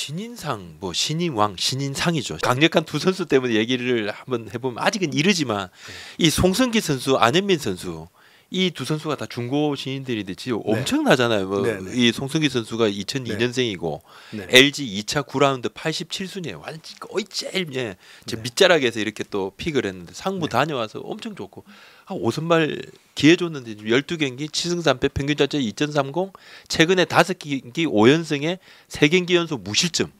신인상, 뭐 신인왕, 신인상이죠. 강력한 두 선수 때문에 얘기를 한번 해보면 아직은 이르지만 이 송승기 선수, 안현민 선수 이 두 선수가 다 중고 신인들인데 지금 엄청나잖아요. 뭐 이 송승기 선수가 2002년생이고 LG 2차 9라운드 87순위에 완전 거의 제일 밑자락에서 이렇게 또 픽을 했는데 상무 다녀와서 엄청 좋고 오선발 기회 줬는데 12경기 7승 3패 평균 자체 2.30 최근에 5경기 5연승에 3경기 연속 무실점.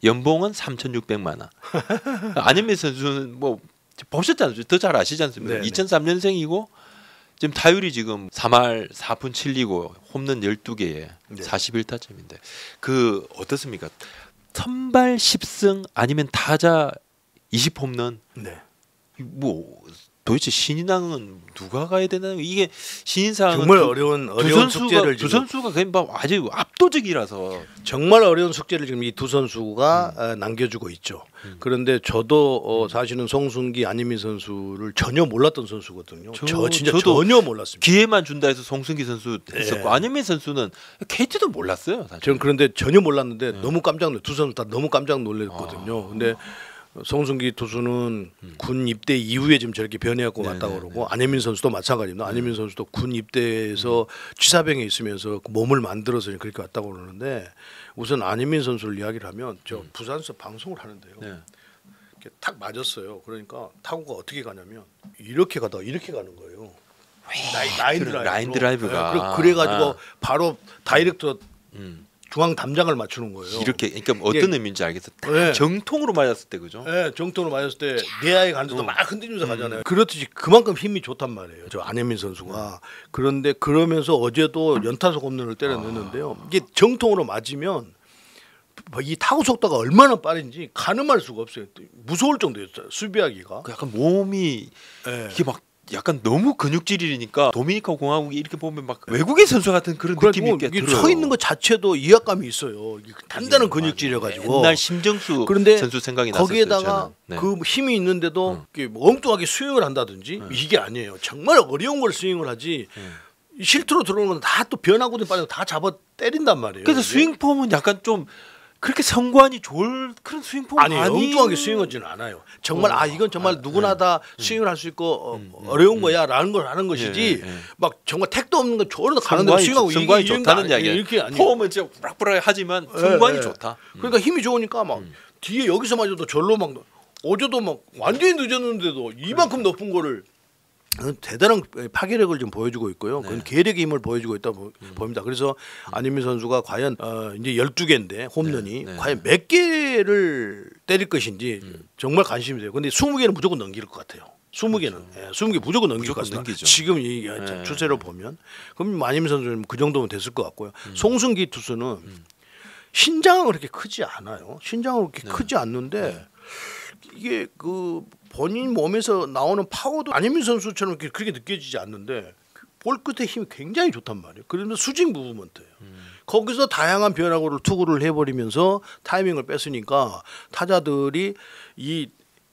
연봉은 3,600만 원. 안현민 선수는 뭐 보셨잖아요. 더 잘 아시지 않습니까? 2003년생이고 지금 타율이 지금 3할 4푼 7리고 홈런 12개에 41타점인데 그 어떻습니까? 선발 10승 아니면 타자 20홈런. 뭐 도대체 신인왕은 누가 가야 되나? 이게 신인상은 정말 어려운 숙제를 두 선수가 그냥 아주 압도적이라서 정말 어려운 숙제를 지금 이 두 선수가 남겨주고 있죠. 그런데 저도 사실은 송승기, 안현민 선수를 전혀 몰랐던 선수거든요. 진짜 전혀 몰랐습니다. 기회만 준다 해서 송승기 선수 했었고 안현민 선수는 KT도 몰랐어요. 사실. 저는 그런데 전혀 몰랐는데 너무 깜짝 놀. 두 선수 다 너무 깜짝 놀랐거든요. 근데 송승기 투수는 군 입대 이후에 지금 저렇게 변해갖고 왔다고 그러고 안현민 선수도 마찬가지입니다. 안현민 선수도 군 입대에서 취사병에 있으면서 몸을 만들어서 그렇게 왔다고 그러는데 우선 안현민 선수를 이야기를 하면 저 부산에서 방송을 하는데요. 이렇게 탁 맞았어요. 그러니까 타구가 어떻게 가냐면 이렇게 가다가 이렇게 가는 거예요. 라인 드라이브가. 그래가지고 바로 다이렉트 중앙 담장을 맞추는 거예요. 이렇게 그러니까 어떤 의미인지 알겠어. 딱 정통으로 맞았을 때 그죠? 네, 정통으로 맞았을 때 내야에 가는데도 막 흔들면서 가잖아요. 그렇듯이 그만큼 힘이 좋단 말이에요. 저 안현민 선수가. 그런데 그러면서 어제도 연타석 홈런을 때려 넣었는데요. 이게 정통으로 맞으면 이 타구 속도가 얼마나 빠른지 가늠할 수가 없어요. 무서울 정도였어요. 수비하기가. 약간 몸이 이게 막 약간 너무 근육질이니까 도미니카 공화국이 이렇게 보면 막 외국인 선수 같은 그런 느낌이 있게 들어요. 서 있는 것 자체도 이해감이 있어요. 단단한 근육질이라 가지고. 옛날 심정수 선수 생각이 났었어요. 거기에다가 그 힘이 있는데도 엉뚱하게 스윙을 한다든지 이게 아니에요. 정말 어려운 걸 스윙을 하지. 실투로 들어오는 건 다 또 변화구도 빠져서 다 잡아 때린단 말이에요. 그래서 스윙 폼은 약간 좀 그렇게 성관이 좋을 그런 스윙 폼 아니에요. 엉뚱하게 스윙하지는 않아요. 정말 이건 정말 누구나 다 스윙을 할 수 있고 어려운 거야라는 걸 하는 것이지 막 정말 택도 없는 거 저러다 가는데 스윙하고 성관이 좋다는 이야기예요. 이렇게 아니에요. 폼은 진짜 부락부락 하지만 성관이 좋다. 그러니까 힘이 좋으니까 막 뒤에 여기서 맞아도 절로 막 어제도 막 완전히 늦었는데도 이만큼 높은 거를 대단한 파괴력을 좀 보여주고 있고요. 그건 계력의 힘을 보여주고 있다 봅니다. 그래서 안현민 선수가 과연 이제 12개인데 홈런이 과연 몇 개를 때릴 것인지 정말 관심이 돼요. 근데 20개는 무조건 넘길 것 같아요. 20개는 20개 무조건 넘길 것 같습니다. 지금 이 추세로 보면 그럼 안현민 선수는 그 정도면 됐을 것 같고요. 송승기 투수는 신장은 그렇게 크지 않아요. 신장은 그렇게 크지 않는데 이게 그 본인 몸에서 나오는 파워도 안현민 선수처럼 그렇게 느껴지지 않는데 볼 끝에 힘이 굉장히 좋단 말이에요. 그러면 수직 무브먼트예요. 거기서 다양한 변화구를 투구를 해버리면서 타이밍을 뺐으니까 타자들이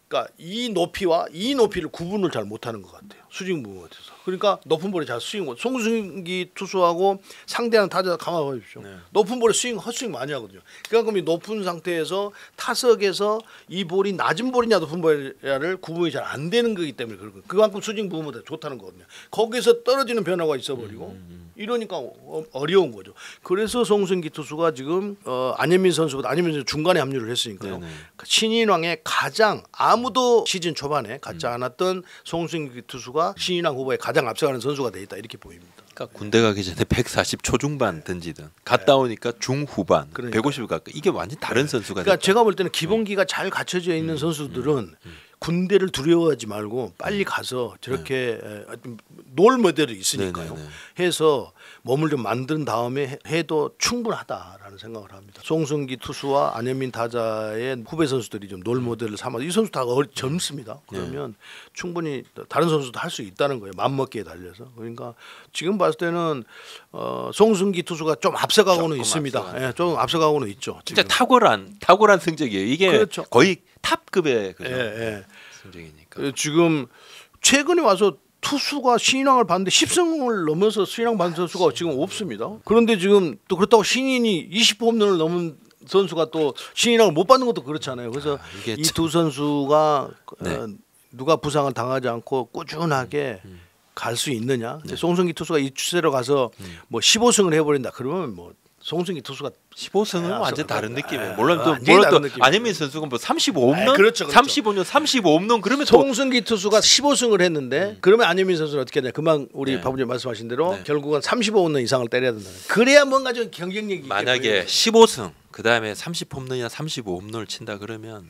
그러니까 이 높이와 이 높이를 구분을 잘 못하는 것 같아요. 수직 무브먼트에서. 그러니까 높은 볼에 잘 스윙. 송승기 투수하고 상대하는 타자 가만 보십시오. 높은 볼에 헛스윙 많이 하거든요. 그러니까 이 높은 상태에서 타석에서 이 볼이 낮은 볼이냐 높은 볼이냐를 구분이 잘 안 되는 거기 때문에 그렇고 그만큼 수직 무브먼트가 좋다는 거거든요. 거기서 떨어지는 변화가 있어버리고 이러니까 어려운 거죠. 그래서 송승기 투수가 지금 안현민 선수보다 안현민 선수 중간에 합류를 했으니까요. 신인왕에 가장 아무도 시즌 초반에 갖지 않았던 송승기 투수가 신인왕 후보에 가장 앞서가는 선수가 돼 있다 이렇게 보입니다. 그러니까 군대 가기 전에 140 초중반 던지던 갔다 오니까 중후반 150을 가까이 이게 완전 다른 선수가 그러니까 제가 볼 때는 기본기가 잘 갖춰져 있는 선수들은 군대를 두려워하지 말고 빨리 가서 저렇게 놀 모델이 있으니까요. 해서 몸을 좀 만든 다음에 해도 충분하다라는 생각을 합니다. 송승기 투수와 안현민 타자의 후배 선수들이 좀 놀 모델을 삼아서 이 선수 다 젊습니다. 그러면 충분히 다른 선수도 할 수 있다는 거예요. 맘먹기에 달려서. 그러니까 지금 봤을 때는 송승기 투수가 좀 앞서가고는 있습니다. 좀 앞서가고는 있죠. 진짜 탁월한 성적이에요. 이게 거의 탑급의 성적이니까. 지금 최근에 와서 투수가 신인왕을 받는데 10승을 넘어서 신인왕 받은 선수가 지금 없습니다. 그런데 지금 또 그렇다고 신인이 20홈런을 선수가 또 신인왕을 못 받는 것도 그렇잖아요. 그래서 이게 이 두 선수가 네. 누가 부상을 당하지 않고 꾸준하게 갈 수 있느냐. 송승기 투수가 이 추세로 가서 뭐 15승을 해버린다. 그러면 뭐 송승기 투수가 15승은 완전 다른 느낌이에요. 완전히 물론 다른 또 느낌이에요. 안현민 선수가 뭐 35홈런, 그렇죠. 35년 35홈런 그러면 또 송승기 투수가 15승을 했는데 그러면 안현민 선수는 어떻게 하냐? 금방 우리 네. 박부님 말씀하신 대로 네. 결국은 35홈런 이상을 때려야 된다. 그래야 뭔가 좀 경쟁력이 있게 만약에 보여요. 15승 그다음에 30홈런이나 35홈런을 친다 그러면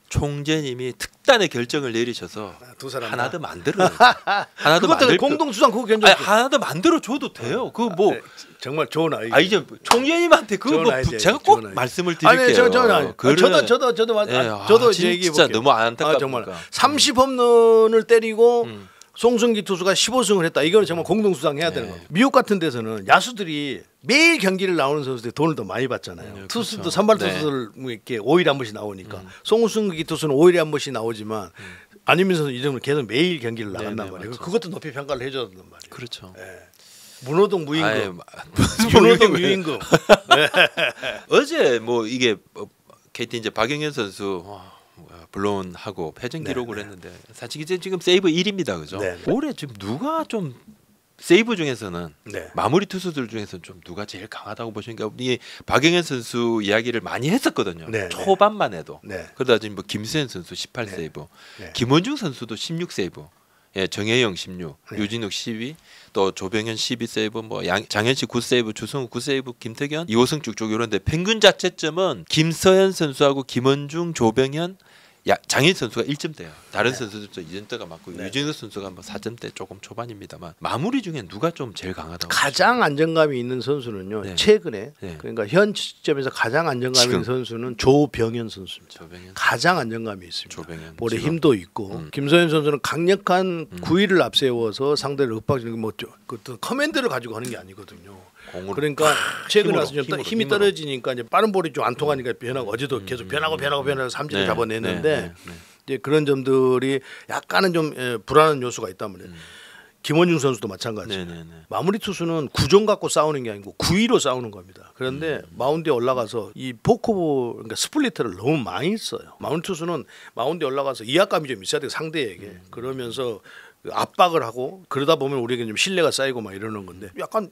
총재님이 특단의 결정을 내리셔서 두 사람 하나 더 만들어. 하나 더 그것도 만들 공동 수상 그거 아니, 괜찮죠. 하나 더 만들어 줘도 돼요. 그 뭐 정말 좋은 아이디어. 이제 총재님한테 그거 좋은 뭐 아이디어예요. 제가 꼭 좋은 아이디어. 말씀을 드릴게요. 아니 저도 예, 얘기해 진짜 볼게요. 너무 안타깝다. 정말 30홈런을 때리고 송승기 투수가 15승을 했다. 이거는 정말 공동 수상해야 되는 거예요. 미국 같은 데서는 야수들이 매일 경기를 나오는 선수들이 돈을 더 많이 받잖아요. 네, 투수도 그렇죠. 선발 네. 투수들 뭐 이렇게 5일에 한 번씩 나오니까 송승기 투수는 5일에 한 번씩 나오지만 안현민 선수 이 정도는 계속 매일 경기를 나간단 네, 말이에요. 맞죠. 그것도 높이 평가를 해줘야 된단 말이에요. 그렇죠. 문호동 아이, 무임금, 무슨 윤호동 무임금이에요. 유임금. 어제 뭐 이게 KT 이제 박영현 선수 블론하고 패전 기록을 했는데 사실 이제 지금 세이브 1위입니다. 그죠? 네. 올해 지금 누가 좀 세이브 중에서는 네. 마무리 투수들 중에서는 좀 누가 제일 강하다고 보시니까 이 박영현 선수 이야기를 많이 했었거든요. 네, 초반만 해도. 네. 그러다 지금 뭐 김수현 선수 18세이브, 네. 김원중 선수도 16세이브. 예, 정혜영 16, 네. 유진욱 12, 또 조병현 12세이브, 뭐 장현식 9세이브, 주성우 9세이브, 김태견, 이호승 쭉쭉 이런데 평균 자책점은 김서현 선수하고 김원중, 조병현, 장현 선수가 1점대예요. 다른 선수들도 2점대가 많고 네. 유진욱 선수가 뭐 4점대 조금 초반입니다만 마무리 중에 누가 좀 제일 강하다고? 가장 안정감이 있는 선수는요. 네. 최근에 네. 그러니까 현 시점에서 가장 안정감이 있는 지금. 선수는 조병현 선수입니다. 조병현, 가장 안정감이 있습니다. 조병현. 볼에 지금. 힘도 있고 김서현 선수는 강력한 구위를 앞세워서 상대를 윽박지르는 그 커맨드를 가지고 하는 게 아니거든요. 공으로 그러니까 최근에 힘으로, 와서 좀 힘으로, 힘이 힘으로. 떨어지니까 이제 빠른 볼이 좀 안 통하니까 변하고 어제도 계속 변하고 삼진을 네, 잡아내는데 네, 네. 이제 그런 점들이 약간은 좀 불안한 요소가 있단 말이에요. 김원중 선수도 마찬가지예요. 네네네. 마무리 투수는 구종 갖고 싸우는 게 아니고 구위로 싸우는 겁니다. 그런데 마운드에 올라가서 이 포크볼 그러니까 스플리트를 너무 많이 써요. 마무리 투수는 마운드에 올라가서 이악감이 좀 있어야 돼요 상대에게. 그러면서 압박을 하고 그러다 보면 우리에게 좀 신뢰가 쌓이고 막 이러는 건데 약간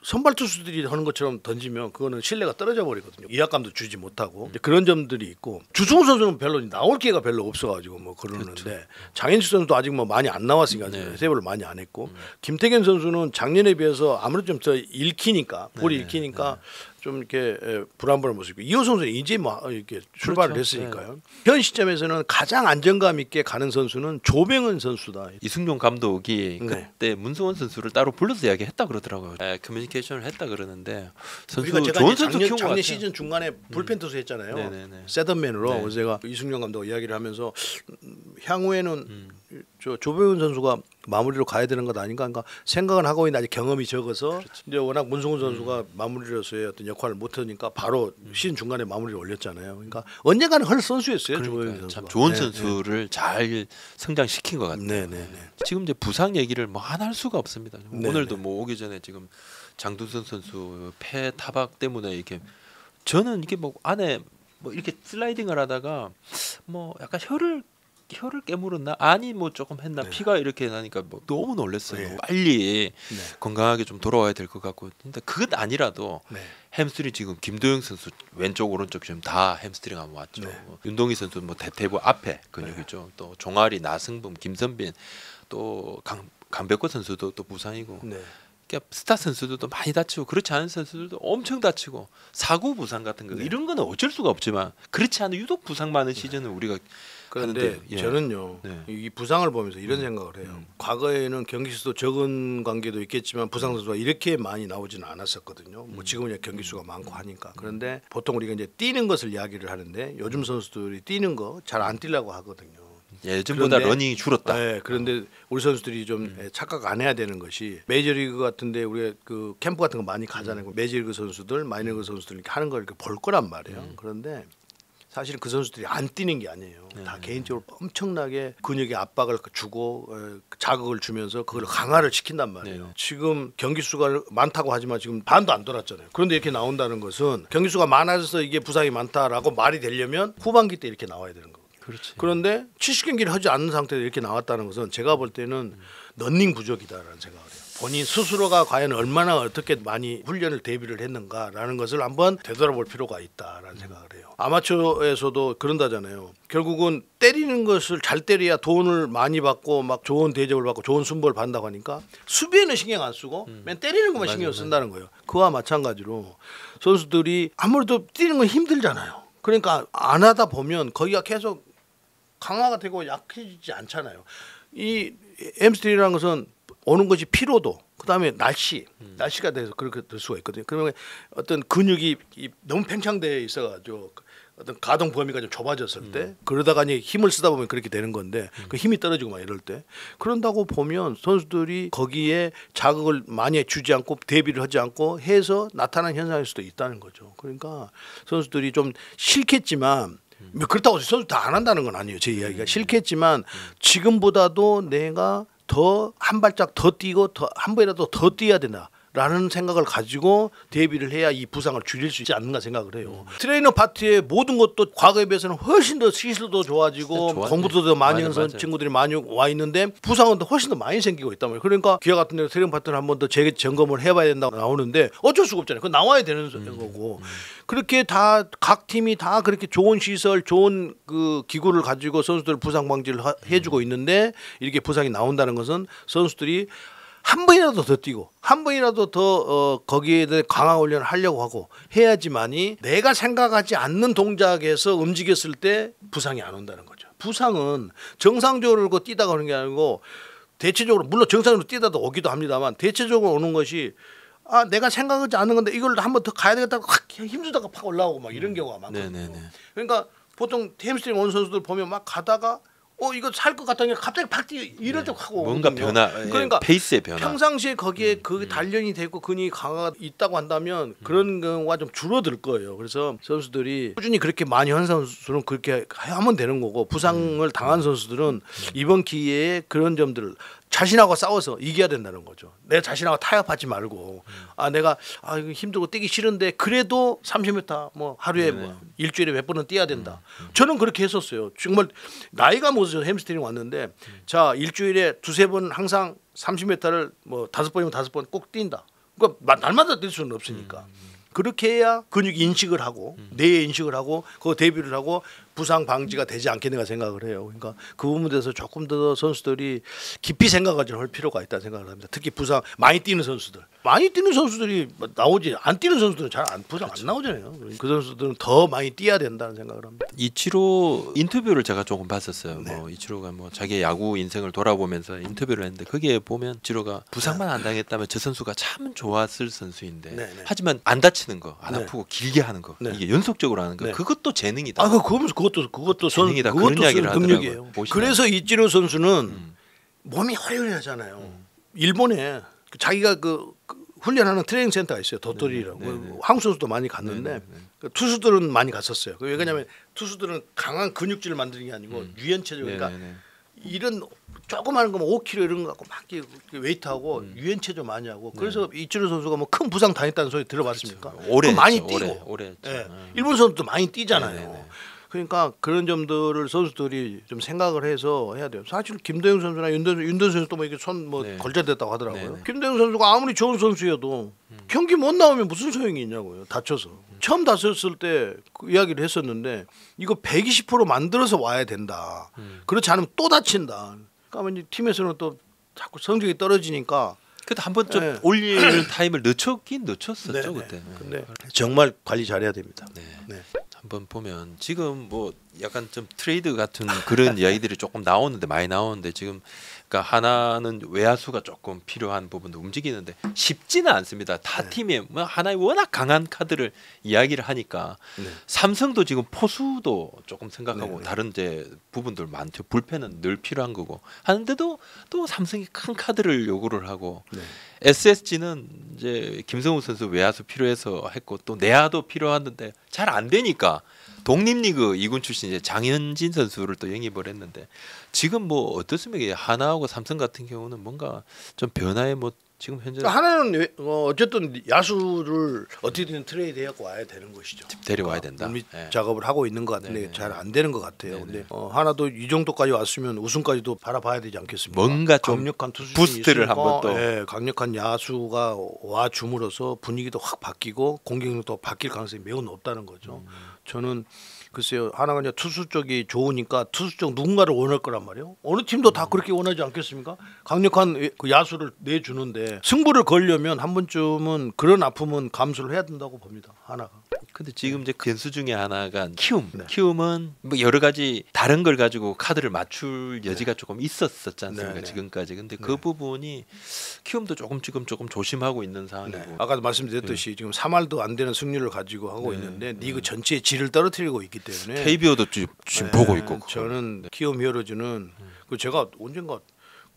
선발 투수들이 하는 것처럼 던지면 그거는 신뢰가 떨어져 버리거든요. 이악감도 주지 못하고 그런 점들이 있고 주승우 선수는 별로 나올 기회가 별로 없어가지고 뭐 그러는데 장현식 선수도 아직 뭐 많이 안 나왔으니까 세이브를 많이 안 했고 김태견 선수는 작년에 비해서 아무래도 좀 더 읽히니까 볼이 읽히니까 좀 이렇게 불안불안 모습이고 이호 선수는 이제 뭐 이렇게 출발을 그렇죠. 했으니까요. 현 시점에서는 가장 안정감 있게 가는 선수는 조병헌 선수다. 이승용 감독이 네. 그때 문승원 선수를 따로 불러서 이야기했다 그러더라고요. 커뮤니케이션을 했다 그러는데 선수 우리가 제가 좋은 이제 선수 키운 것 작년 같아요. 시즌 중간에 불펜 투수 했잖아요. 네네네. 세던맨으로 네. 그래서 제가 이승용 감독 이야기를 하면서 향후에는 저 조병헌 선수가 마무리로 가야 되는 것 아닌가 그러니까 생각은 하고 있는데 아직 경험이 적어서 이제 워낙 문승훈 선수가 마무리로서의 어떤 역할을 못하니까 바로 시즌 중간에 마무리를 올렸잖아요. 그러니까 언젠가는 할 선수였어요. 조병헌 그러니까 선수가. 참 좋은 네, 선수를 잘 성장시킨 것 같아요. 네네네. 지금 이제 부상 얘기를 뭐 안 할 수가 없습니다. 네네. 오늘도 뭐 오기 전에 지금 장두선 선수 폐 타박 때문에 이렇게 저는 이게 뭐 안에 뭐 이렇게 슬라이딩을 하다가 뭐 약간 혀를 깨물었나 아니 뭐 조금 했나 피가 이렇게 나니까 뭐 너무 놀랐어요. 네. 빨리 네. 건강하게 좀 돌아와야 될 것 같고 근데 그것 아니라도 네. 햄스트링 지금 김도영 선수 왼쪽 오른쪽 지금 다 햄스트링 한번 왔죠. 네. 뭐 윤동희 선수 뭐 대퇴부 앞에 근육이죠. 또 종아리 나승범 김선빈 또 강백호 선수도 또 부상이고 네. 그러니까 스타 선수들도 많이 다치고 그렇지 않은 선수들도 엄청 다치고 사고 부상 같은 거 이런 거는 어쩔 수가 없지만 그렇지 않은 유독 부상 많은 시즌을 우리가 그런데 하는데, 예. 저는요 네. 이 부상을 보면서 이런 생각을 해요. 과거에는 경기 수도 적은 관계도 있겠지만 부상 선수가 이렇게 많이 나오지는 않았었거든요. 뭐 지금은 이제 경기 수가 많고 하니까 그런데 보통 우리가 이제 뛰는 것을 이야기를 하는데 요즘 선수들이 뛰는 거 잘 안 뛰려고 하거든요. 예전보다 그런데- 러닝이 줄었다. 네, 그런데 우리 선수들이 좀 착각 안 해야 되는 것이 메이저리그 같은데 우리가 그 캠프 같은 거 많이 가잖아요. 메이저리그 선수들, 마이너리그 선수들 이렇게 하는 걸 이렇게 볼 거란 말이에요. 그런데 사실은 그 선수들이 안 뛰는 게 아니에요. 다 개인적으로 엄청나게 근육에 압박을 주고 자극을 주면서 그걸 강화를 시킨단 말이에요. 지금 경기 수가 많다고 하지만 지금 반도 안 돌았잖아요. 그런데 이렇게 나온다는 것은 경기 수가 많아져서 이게 부상이 많다라고 말이 되려면 후반기 때 이렇게 나와야 되는 거예요. 그렇지. 그런데 70경기를 하지 않는 상태에서 이렇게 나왔다는 것은 제가 볼 때는 러닝 부족이다라는 생각을 해요. 본인 스스로가 과연 얼마나 어떻게 많이 훈련을 대비를 했는가라는 것을 한번 되돌아볼 필요가 있다라는 생각을 해요. 아마추어에서도 그런다잖아요. 결국은 때리는 것을 잘 때려야 돈을 많이 받고 막 좋은 대접을 받고 좋은 순보를 받는다고 하니까 수비에는 신경 안 쓰고 맨 때리는 것만 신경 쓴다는 거예요. 그와 마찬가지로 선수들이 아무래도 뛰는 건 힘들잖아요. 그러니까 안 하다 보면 거기가 계속 강화가 되고 약해지지 않잖아요. 이 햄스트링이라는 것은 오는 것이 피로도, 그다음에 날씨가 돼서 그렇게 될 수가 있거든요. 그러면 어떤 근육이 너무 팽창되어 있어가지고 어떤 가동 범위가 좀 좁아졌을 때 그러다가 이제 힘을 쓰다 보면 그렇게 되는 건데 그 힘이 떨어지고 막 이럴 때 그런다고 보면 선수들이 거기에 자극을 많이 주지 않고 대비를 하지 않고 해서 나타나는 현상일 수도 있다는 거죠. 그러니까 선수들이 좀 싫겠지만 그렇다고 선수 다 안 한다는 건 아니에요. 제 이야기가 싫겠지만 지금보다도 내가 더 한 발짝 더 뛰고 더 한 번이라도 더 뛰어야 된다라는 생각을 가지고 대비를 해야 이 부상을 줄일 수 있지 않는가 생각을 해요. 트레이너 파트의 모든 것도 과거에 비해서는 훨씬 더 시술도 좋아지고 공부도 더 많이 하는 친구들이 많이 와 있는데 부상은 훨씬 더 많이 생기고 있단 말이에요. 그러니까 기아 같은 데서 트레이너 파트를 한 번 더 재점검을 해봐야 된다고 나오는데 어쩔 수가 없잖아요. 그건 나와야 되는 거고. 그렇게 다 각 팀이 다 그렇게 좋은 시설, 좋은 그 기구를 가지고 선수들 부상 방지를 해주고 있는데 이렇게 부상이 나온다는 것은 선수들이 한 번이라도 더 뛰고 한 번이라도 더 거기에 대해 강화 훈련을 하려고 하고 해야지만이 내가 생각하지 않는 동작에서 움직였을 때 부상이 안 온다는 거죠. 부상은 정상적으로 뛰다가 오는 게 아니고 대체적으로 물론 정상적으로 뛰다도 오기도 합니다만 대체적으로 오는 것이 내가 생각하지 않는 건데 이걸 한 번 더 가야 되겠다고 확 힘주다가 팍 올라오고 막 이런 경우가 많거든요. 그러니까 보통 햄스트링 오는 선수들 보면 막 가다가 이거 살 것 같다니까 갑자기 팍 이러적 하고 뭔가 변화, 그러니까 페이스의 변화. 평상시에 거기에 그 단련이 되고 근육이 강화가 있다고 한다면 그런 경우가 좀 줄어들 거예요. 그래서 선수들이 꾸준히 그렇게 많이 한 선수들은 그렇게 하면 되는 거고 부상을 당한 선수들은 이번 기회에 그런 점들을 자신하고 싸워서 이겨야 된다는 거죠. 내 자신하고 타협하지 말고 내가 이거 힘들고 뛰기 싫은데 그래도 30m 뭐 하루에 뭐 일주일에 몇 번은 뛰어야 된다. 저는 그렇게 했었어요. 정말 나이가 먹어서 햄스트링 왔는데 자 일주일에 두세 번 항상 30m를 뭐 5번이면 5번 꼭 뛴다. 그러니까 날마다 뛸 수는 없으니까. 그렇게 해야 근육 인식을 하고 뇌 인식을 하고 그거 대비를 하고 부상 방지가 되지 않겠는가 생각을 해요. 그러니까 그 부분에 대해서 조금 더 선수들이 깊이 생각을 좀 할 필요가 있다는 생각을 합니다. 특히 부상 많이 뛰는 선수들. 많이 뛰는 선수들이 나오지 안 뛰는 선수들은 잘 부상 안 나오잖아요. 그 선수들은 더 많이 뛰어야 된다는 생각을 합니다. 이치로 인터뷰를 제가 조금 봤었어요. 뭐 이치로가 뭐 자기 야구 인생을 돌아보면서 인터뷰를 했는데 거기에 보면 이치로가 부상만 안 당했다면 저 선수가 참 좋았을 선수인데 하지만 안 다치는 거, 안 아프고 길게 하는 거, 이게 연속적으로 하는 거, 그것도 재능이다. 그것도 재능이다. 그런 이야기를 능력이에요. 그래서 이치로 선수는 몸이 허연하잖아요. 일본에 자기가 그 훈련하는 트레이닝 센터가 있어요. 도토리라고. 한국 선수도 많이 갔는데 투수들은 많이 갔었어요. 왜냐하면 투수들은 강한 근육질을 만드는 게 아니고 유연체죠. 그러니까 이런 조그마한 거면 5kg 이런 거 갖고 막 웨이트하고 유연체조 많이 하고 그래서 이치로 선수가 뭐 큰 부상 당했다는 소리 들어봤습니까? 오래 많이 했죠, 뛰고 오래 일본 선수도 많이 뛰잖아요. 그러니까 그런 점들을 선수들이 좀 생각을 해서 해야 돼요. 사실 김도영 선수나 윤도현 선수도 뭐 이게 손 뭐 골절됐다고 하더라고요. 김도영 선수가 아무리 좋은 선수여도 경기 못 나오면 무슨 소용이 있냐고요. 다쳐서. 처음 다쳤을 때 그 이야기를 했었는데 이거 120% 만들어서 와야 된다. 그렇지 않으면 또 다친다. 그러니까 이제 팀에서는 또 자꾸 성적이 떨어지니까 그때 한 번 좀 올리는 타임을 늦췄었죠 그때. 근데 정말 관리 잘해야 됩니다. 한번 보면 지금 뭐 약간 좀 트레이드 같은 그런 이야기들이 조금 나오는데 많이 나오는데 지금 그러니까 하나는 외야수가 조금 필요한 부분도 움직이는데 쉽지는 않습니다. 타 팀에 뭐 하나의 워낙 강한 카드를 이야기를 하니까 삼성도 지금 포수도 조금 생각하고 다른 이제 부분들 많죠. 불펜은 늘 필요한 거고 하는데도 또 삼성이 큰 카드를 요구를 하고 SSG는 이제 김성우 선수 외야수 필요해서 했고 또 내야도 필요하는데 잘 안 되니까 독립리그 2군 출신 이제 장현진 선수를 또 영입을 했는데 지금 뭐 어떻습니까? 하나하고 삼성 같은 경우는 뭔가 좀 변화에 뭐 지금 현재 하나는 어쨌든 야수를 어떻게든 트레이드 해갖고 와야 되는 것이죠. 데려와야 된다. 물밑 네. 작업을 하고 있는 것 같은데 잘 안 되는 것 같아요. 네네. 근데 하나도 이 정도까지 왔으면 우승까지도 바라봐야 되지 않겠습니까? 뭔가 좀 강력한 투수진이 부스트를 있으니까, 한번 또. 예, 강력한 야수가 와 줌으로써 분위기도 확 바뀌고 공격력도 바뀔 가능성이 매우 높다는 거죠. 저는 글쎄요 하나가 이제 투수 쪽이 좋으니까 투수 쪽 누군가를 원할 거란 말이에요. 어느 팀도 다 그렇게 원하지 않겠습니까? 강력한 그 야수를 내주는데 승부를 걸려면 한 번쯤은 그런 아픔은 감수를 해야 된다고 봅니다. 하나가. 근데 지금 이제 변수 중에 하나가 키움. 키움은 뭐 여러 가지 다른 걸 가지고 카드를 맞출 여지가 조금 있었었지 않습니까? 지금까지. 근데 그 부분이 키움도 조금 조심하고 있는 상황이고. 아까도 말씀드렸듯이 지금 3할도 안 되는 승률을 가지고 하고 있는데 리그 전체의 질을 떨어뜨리고 있기 때문에 KBO도 지금 보고 있고. 저는 키움 히어로즈는 그 제가 언젠가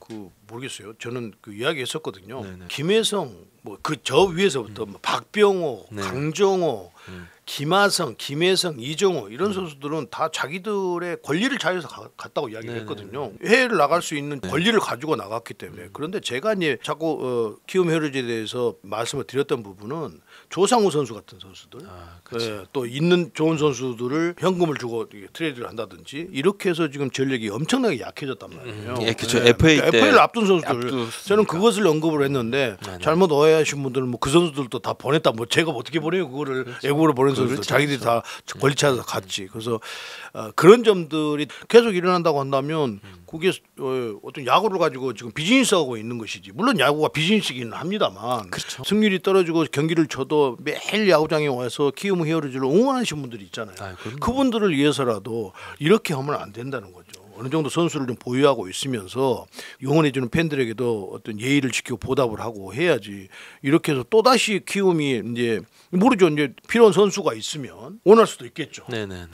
그 모르겠어요. 저는 그 이야기했었거든요. 김혜성 뭐 그 저 위에서부터 박병호, 강정호, 김하성, 김혜성, 이정호 이런 선수들은 다 자기들의 권리를 자유해서 갔다고 이야기했거든요. 해외를 나갈 수 있는 권리를 가지고 나갔기 때문에. 그런데 제가 이제 자꾸 키움 히어로즈에 대해서 말씀을 드렸던 부분은 조상우 선수 같은 선수들, 또 있는 좋은 선수들을 현금을 주고 트레이드를 한다든지 이렇게 해서 지금 전력이 엄청나게 약해졌단 말이에요. 그렇죠. FA를 앞둔 선수들 저는 그것을 언급을 했는데 잘못 오해하신 분들은 뭐 그 선수들도 다 보냈다. 뭐 제가 어떻게 보내요 그거를 외국으로 보낸 선수들 자기들이 다 권리 찾아서 갔지. 그래서 그런 점들이 계속 일어난다고 한다면 그게 어떤 야구를 가지고 지금 비즈니스하고 있는 것이지. 물론 야구가 비즈니스이긴 합니다만 승률이 떨어지고 경기를 쳐도 매일 야구장에 와서 키움 히어로즈를 응원하시는 분들이 있잖아요. 그분들을 위해서라도 이렇게 하면 안 된다는 거죠. 어느 정도 선수를 좀 보유하고 있으면서 응원해주는 팬들에게도 어떤 예의를 지키고 보답을 하고 해야지. 이렇게 해서 또 다시 키움이 이제 모르죠. 이제 필요한 선수가 있으면 원할 수도 있겠죠. 네네네.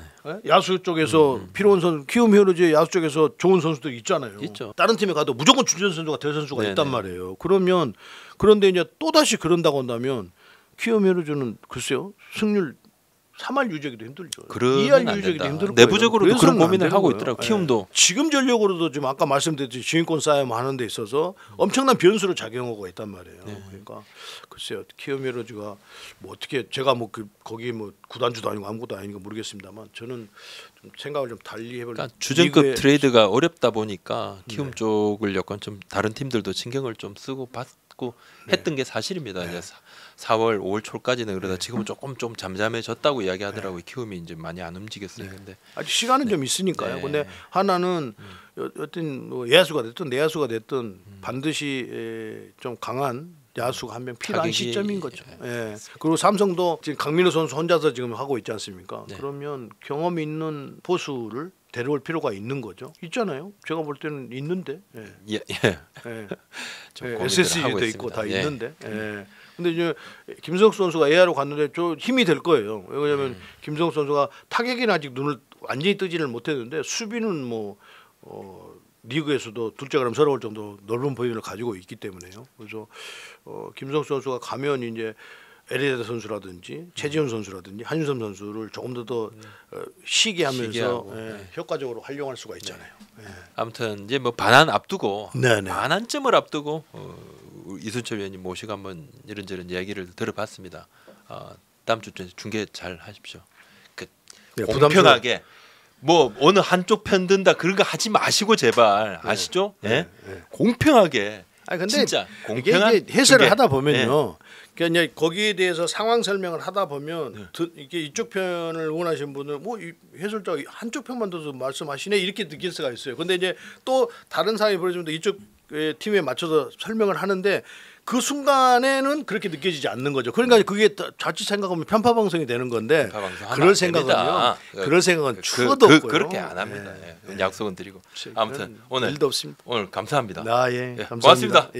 야수 쪽에서 필요한 선수, 키움 히어로즈 야수 쪽에서 좋은 선수들이 있잖아요. 있죠. 다른 팀에 가도 무조건 주전 선수가 될 선수가 있단 말이에요. 그러면 그런데 이제 또 다시 그런다고 한다면 키움 히어로즈는 글쎄요 승률 3할 유지하기도 힘들죠. 2할 유지하기도 힘들 거예요. 내부적으로도 그런 고민을 하고 거예요. 있더라고. 키움도. 지금 전력으로도 지금 아까 말씀드렸듯이 주인권 싸움 하는 데 있어서 엄청난 변수로 작용하고 있단 말이에요. 그러니까 글쎄요 키움 히어로즈가 뭐 어떻게 제가 뭐 그 거기 뭐 구단주도 아니고 아무것도 아니니까 모르겠습니다만 저는 좀 생각을 좀 달리 해볼. 그러니까 주전급 트레이드가 어렵다 보니까 키움 쪽을 약간 좀 다른 팀들도 신경을 좀 쓰고 받고 했던 게 사실입니다. 이제 4월, 5월 초까지는 그러다 지금은 조금 좀 잠잠해졌다고 이야기하더라고요. 키움이 이제 많이 안 움직였어요. 근데 아직 시간은 좀 있으니까요. 근데 하나는 어떤 뭐 야수가 됐든 내야수가 됐든 반드시 좀 강한 야수가 한 명 필요한 시점인 거죠. 그리고 삼성도 지금 강민호 선수 혼자서 지금 하고 있지 않습니까? 그러면 경험 있는 포수를 데려올 필요가 있는 거죠. 있잖아요. 제가 볼 때는 있는데. SSG도 있고 다 있는데. 근데 이제 김성욱 선수가 에아로 갔는데 좀 힘이 될 거예요. 왜냐하면 김성욱 선수가 타격에는 아직 눈을 완전히 뜨지를 못했는데 수비는 뭐 리그에서도 둘째 가름 서러울 정도 넓은 범위를 가지고 있기 때문에요. 그래서 김성욱 선수가 가면 이제 에레다 선수라든지 최지훈 선수라든지 한윤섬 선수를 조금 더 쉬게 하면서 효과적으로 활용할 수가 있잖아요. 아무튼 이제 뭐 반환 앞두고 반환점을 앞두고 이순철 위원님 모시고 한번 이런저런 이야기를 들어봤습니다. 다음 주에 중계 잘 하십시오. 공평하게 뭐 어느 한쪽 편 든다 그런 거 하지 마시고 제발 아시죠? 공평하게. 근데 진짜 공평한 이게 해설을 하다 보면요. 그러니까 이제 거기에 대해서 상황 설명을 하다 보면 이게 이쪽 편을 원하시는 분은 뭐 해설자 한쪽 편만 더 말씀하시네 이렇게 느낄 수가 있어요. 근데 이제 또 다른 상황이 벌어지면 이쪽 팀에 맞춰서 설명을 하는데 그 순간에는 그렇게 느껴지지 않는 거죠. 그러니까 그게 자칫 생각하면 편파 방송이 되는 건데 그럴 생각은요. 그럴 생각은 추워도 없고요. 그렇게 안 합니다. 약속은 드리고 아무튼 오늘 일도 없습니다. 오늘 감사합니다. 감사합니다. 고맙습니다.